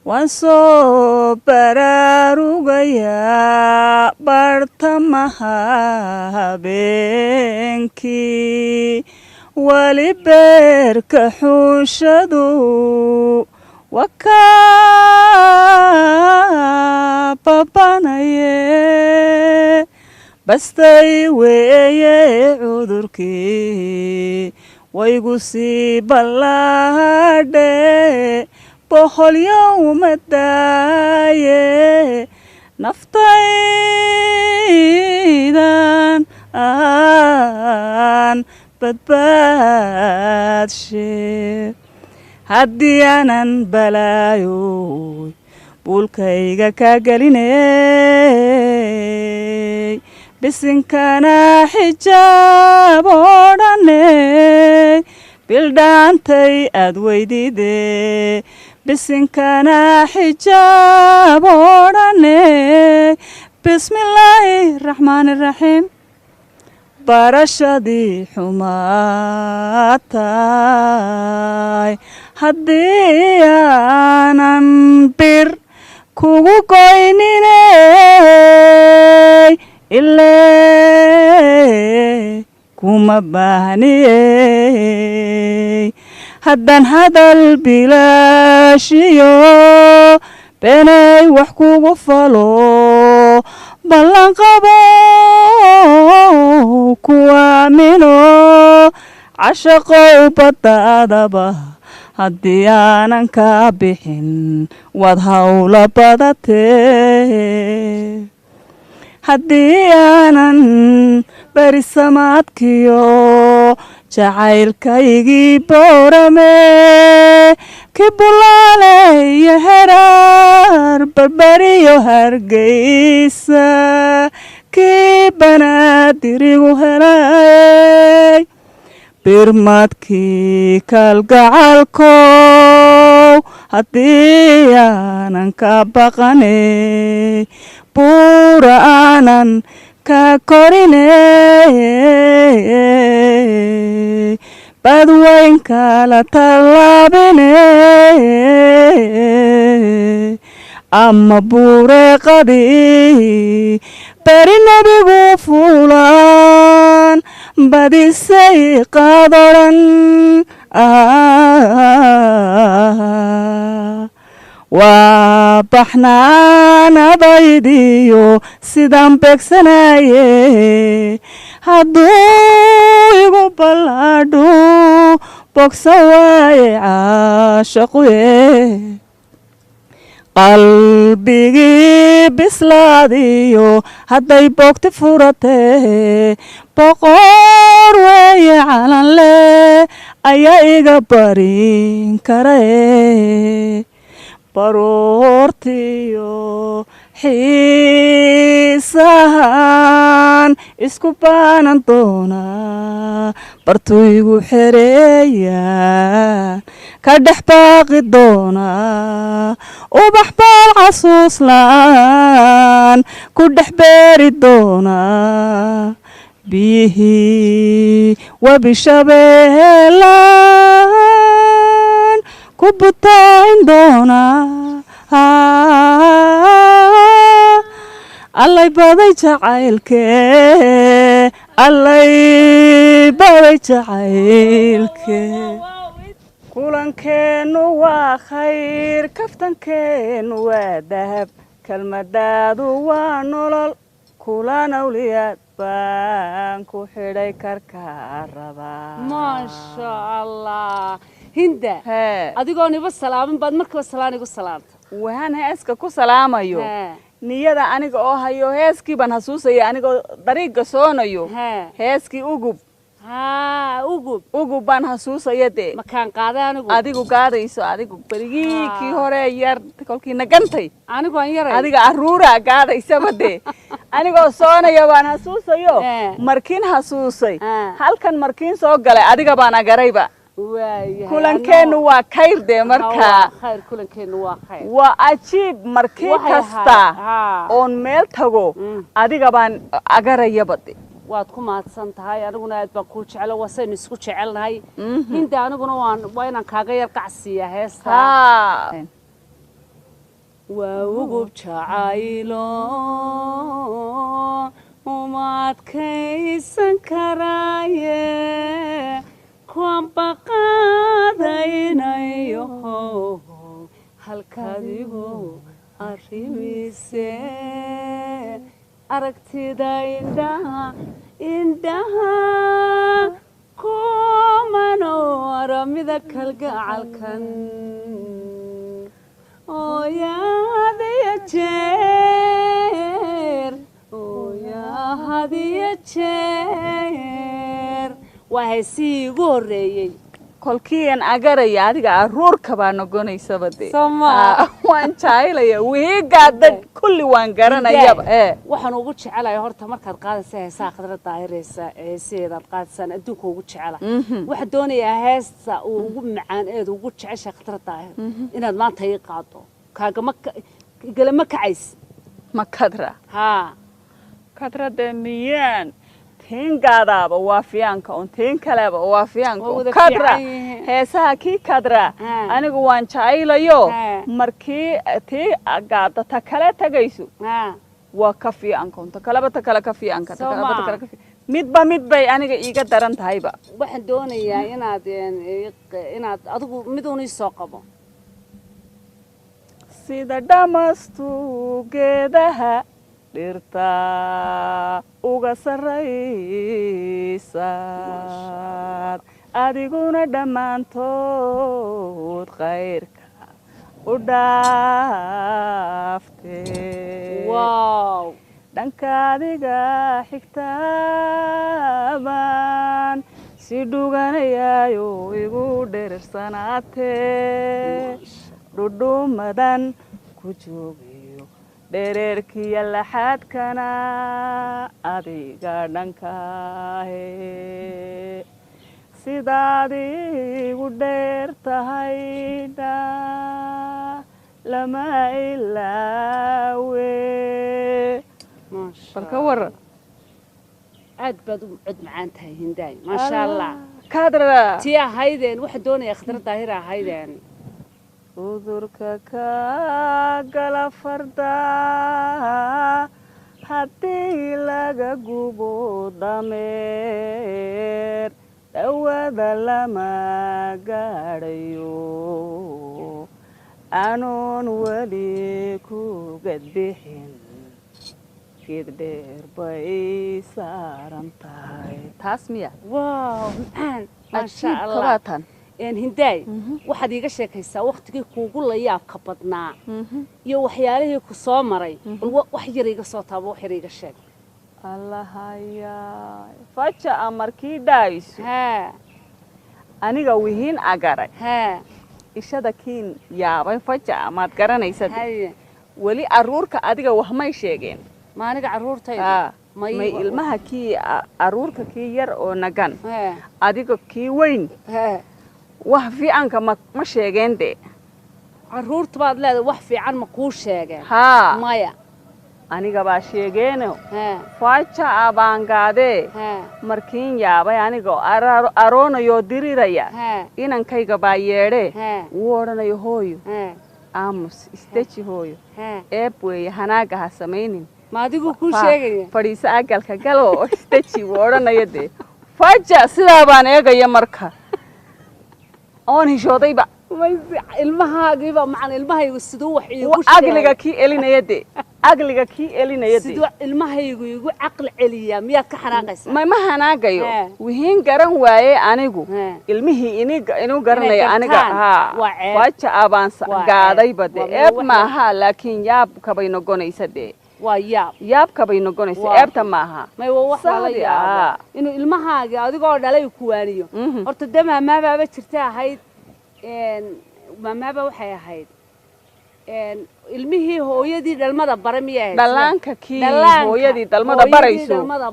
waan soo baraarugayaa bartamaha habeenkii wali beerka xushadu wakaa babanaye bastay weeye cudurkii waygu sii ballaadhe boqol yowma daaye naftaydan aan badbaadshe haddii aanan balaayoy buulkayga ka gelinay bisinkana xijaab oo dhaney bildhaantay aad weydidee bisinkana xijaab oo dhaney bismillaahi raxmaani raxiim barashadii xumaatay haddii aanan bir kugu goyniney ilee kuma baahniyey haddaan hadal bilaashiyo beenay wax kugu falo ballanqabo kuwaamino cashaqow baddaadaba haddii aanan kaa bixin waad hawla badatee haddii aanan berisamaadkiyo jacaylkaygii boorame ki bulaale iyo heraar barbariyo hargeysa kii banaadirigu helay birmadkii kalgacalkow haddii aanan ka baqanay buura aanan ka korinay badweynka la tallaabinay ama buureeqadii beri nebigu fuulaan badisay qadoran waa baxnaanadaydiyo sidaan beegsanaye hadduu igu ballaadhu bogsa waaye caashaquye qalbigii bislaadiyo hadday boogti furatee boqor weeye calanle ayaa iga barin karae baroortiyo xiisahan isku baanan doonaa bartuygu xereeyaan ka dhex baaqi doonaa ubax baal casuus la'aan ku dhex beeri doonaa biyihii webi shabeelaan ku butaan doonaa allay baday jacaylkee allay baday jacaylkee kulankeennu waa khayr kaftankeennu waa dahab kelmadaadu waa nolol kulan awliyaad baan ku xidhay karkaa rabaa maasha allah hinda adigoo niba salaamin baad markaba salaan igu salaanta waan heeska ku salaamayo niyada aniga oo hayo heeskii baan xasuusaya anigoo dariiqa soonayo heeskii ugub ugub baan xasuusaya dee makaan qaaday adigu gaadayso adigu berigii kii hore yar kolkii nagantay anigu aan yaray adiga aruura gaadaysaba dee anigoo soonaya baan xasuusayo markiin xasuusay halkan markiin soo galay adiga baan agarayba kulankeennu waa khayr dee markaa waa ajiib markii kasta oon meel tago adiga baan agarayaba de waad ku maadsan tahay aniguna aad baan kuu jeclo wasaynu isku jecelnahay hinda aniguna waa inaan kaaga yar qacsiiya heesta ووقب جعيلو وما تكيسن كرايه كوان بقادينيو halkaadigu arrimise aragtida indhaha kumano aramida kalgacalkan ooyaadiya jeer waa heesihii igu horreeyey kolkiian agaraya adiga aruurka baa noqonaysaba de waan jacaylaya wiigaada kulli waan garanayaba waxaan ugu jecelahay horta markaad qaadaysa heesaha Khadra Daahireysa heeseedaad qaadaysan adduunka ugu jecela waxaan doonayaa heesta ugu macaan ugu jecesha Khadra Daahir inaad maanta ii qaado kaagama galama kacays ma Khadra Khadra demiyaan تنقاضا وافيانك وتنكلب وافيانك كدرة هسا كي كدرة أنا جوان شاي ليو مركي تي قاعدة تكلا تجيسو وكفي أنكم تكلا كفي أنك تكلا كفي مدبا أنا إيجا درن تايبا واحد دوني يا إناد أدو مدوني ساقبا سيدا دمستو جدها dhirta uga sarraysaad adiguna dhammaantood khayrka u dhaaftee dhanka adiga xigtaaban si dhuganayaayo igu dherersanaatee dhudhumadan ku joogayo dhereerkiya laxaadkana adiga dhankaahe sidaad igu dheer tahayda lama ilaawe balka waran aad baad u cod macaan tahay hindaay maasha allah Khadra tii ahaydeen waxa doonaya Khadra Daahir ahaydeen udurka ka gala farda haddii laga gubo dameer dhawada lama gaadhayo anoon weli ku gadbixin geed dheer bay saaran tahay taas miya waaw macaan maasha allah هنداي واحد يقش كيسا وقت كي كوجل ياب كبدنا يو وحياله كصامري وحيري قصتها وحيري قشك الله هيا فجأة أمركي دايس أنا جوهين أجرى إيش هذا كين يا فجأة ما تقرن يسد ولي أرورك أديك وهم يشيجين ما أنا عرور طيب ما المها كي أرورك كي ير أو نجان أديك كي وين وحفي عنك ما شيئين دي عرورت بعد لا وحفي عن مقوش شيئين مايا أنا قبا شيئين فايشة أبان قادي مركين يابا يعني قو أرونا يوديري ريا إنان كي قبا ييري وورنا يهويو آموس استيشي هويو إبوي هناقا هسامينين ما ديقو كو شيئين فريسا أقل كقلو استيشي وورنا يدي فايشة سلابان إيقا يمركا أون هشوطي بقى المها جيبا معنا المها يقصدوا وحيقول أقلقا كي إلينا يدي أقلقا كي إلينا يدي سدوا المها يقول عقل عليا ميا كحناقس ما هناقيو وهين قرن واي أنيقو المهي إنو قرن لي أنيقا واتشا أبانسا قادي بدي إب ماها لكن ياب كبينو قوني سدي ياب كبينو قوني سدي إب تماها ما هو وحلا ياب إنو المها قادي قول عليه كوانيو أرتدمها ما بابا ترتاح هاي ما بوحي هاي ilmihii hooyadii dhalmada baray miyaa dhalaanka kii hooyadii dhalmada barayso dhalmada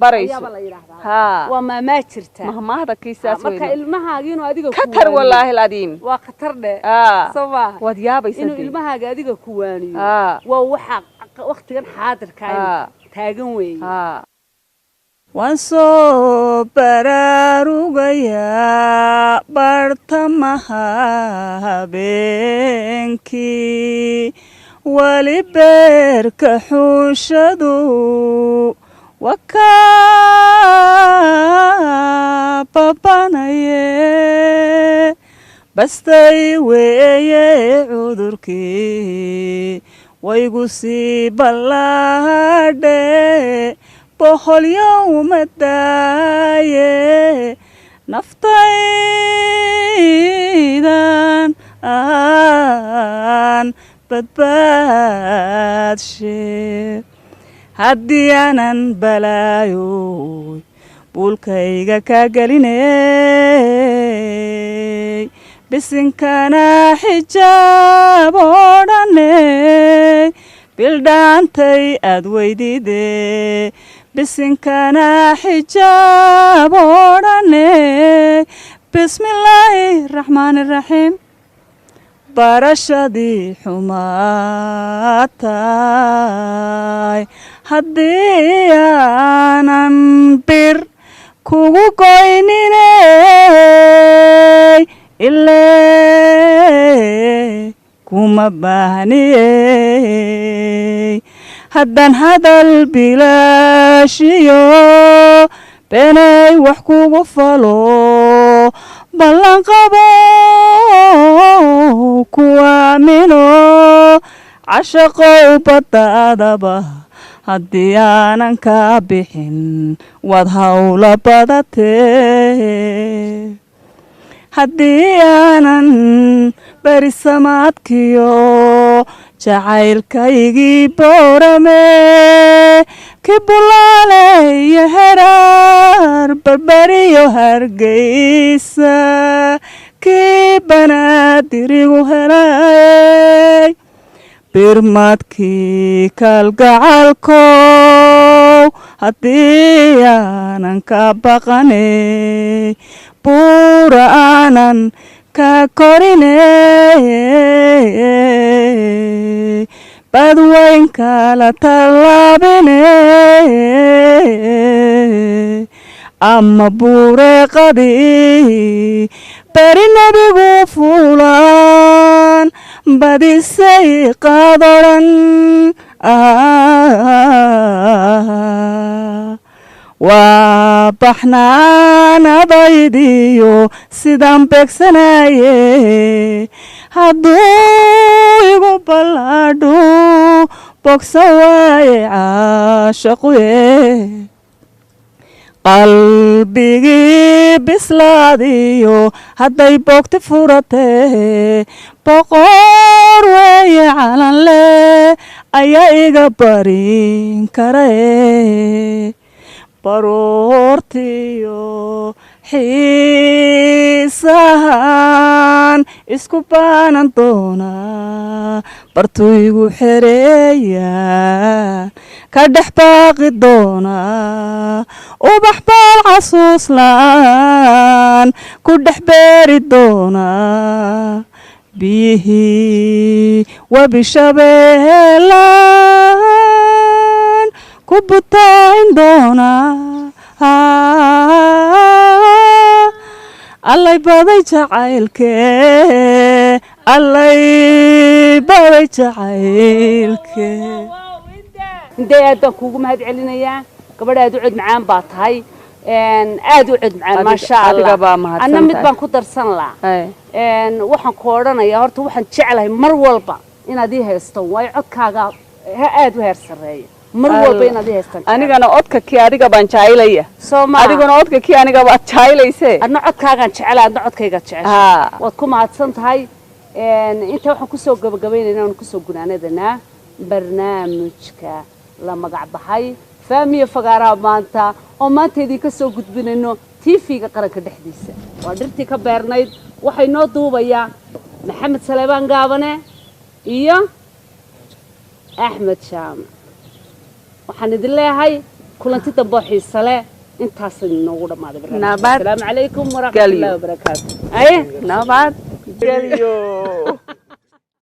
barayso la yiraahdaa waa maama jirta mahmaada kiisaas weyn marka ilmahaaga inuu adiga ku khatar wallahi aladiim waa khatar dhe sabah wad yaabaysa inuu ilmahaaga adiga ku waaniyo waa waxa waqtigan xaadirka taagan weey waan soo baraarugayaa bartamaha habeenkii wali beerka xuushadu wakaa babanaye bastay weeye cudurkii waygu sii ballaadhe boqol yowma daaye naftaydan aan badbaadshe haddii aanan balaayoy buulkayga ka gelinay bisinkana xijaab oo dhaney bildhaantay aad weydidee bisinkana xijaab oo dhaney bismillaahi raxmaani raxiim barashadii xumaatay haddii aanan bir kugu goyniney ilee kuma baahniyey haddaan hadal bilaashiyo beenay wax kugu falo ballanqabo kuwaamino cashaqow baddaadaba haddii aanan kaa bixin waad hawla badatee haddii aanan berisamaadkiyo jacaylkaygii boorame ki bulaale iyo heraar barbariyo hargeysa kii banaadirigu helay birmadkii kalgacalkow haddii aanan ka baqanay buura aanan ka korinay badweyn kala tallaabinay ama buureeqadii beri nebigu fuulaan badisay qaadodhan waa baxnaanadaydiyo sidaan beegsanaye hadduu igu ballaadhu bogsa waaye caashaquye qalbigii bislaadiyo hadday boogti furatee boqor weeye calanle ayaa iga barin karae baroortiyo xiisahan isku baanan doonaa bartuu igu xereeyaan ka dhex baaqi doonaa ubax baal xasuus la'aan ku dhex beeri doonaa biyihii webi shabeelaan ku butayn doonaa allay baday jacaylkee allay baday jacaylkee intee aad baan kuugu mahad celinayaa gabadh aad u cod macaan baa tahay aad u cod macaan maasha allah anna mid baan ku darsan lahaa waxaan ku odhanayaa horta waxaan jeclahay mar walba inaad ii haysto waayo codkaaga aad u heer sarreeya mar walba inaad ii haystaan anigana codka kii adiga baan jacaylaya adiguna codka kii aniga baad jacaylayse adna codkaagaan jecela adna codkayga jecesha waad ku mahadsan tahay inta waxaan kusoo gabagabaynaynaa aan kusoo gunaanadanaa barnaamijka la magac baxay faamiya fagaaraha maanta oo maanta idinka soo gudbinayno TV-ga qaranka dhexdiisa waa dhirtii ka beernayd waxay noo duubayaa maxamed saleebaan gaabane iyo axmed shaame waxaan idin leeyahay kulanti dambe xiiso leh intaas inoogu dhamaaday barnaamijka. Assalaamu calaykum waraxmatullaahi wabarakaatu. nabad geliyo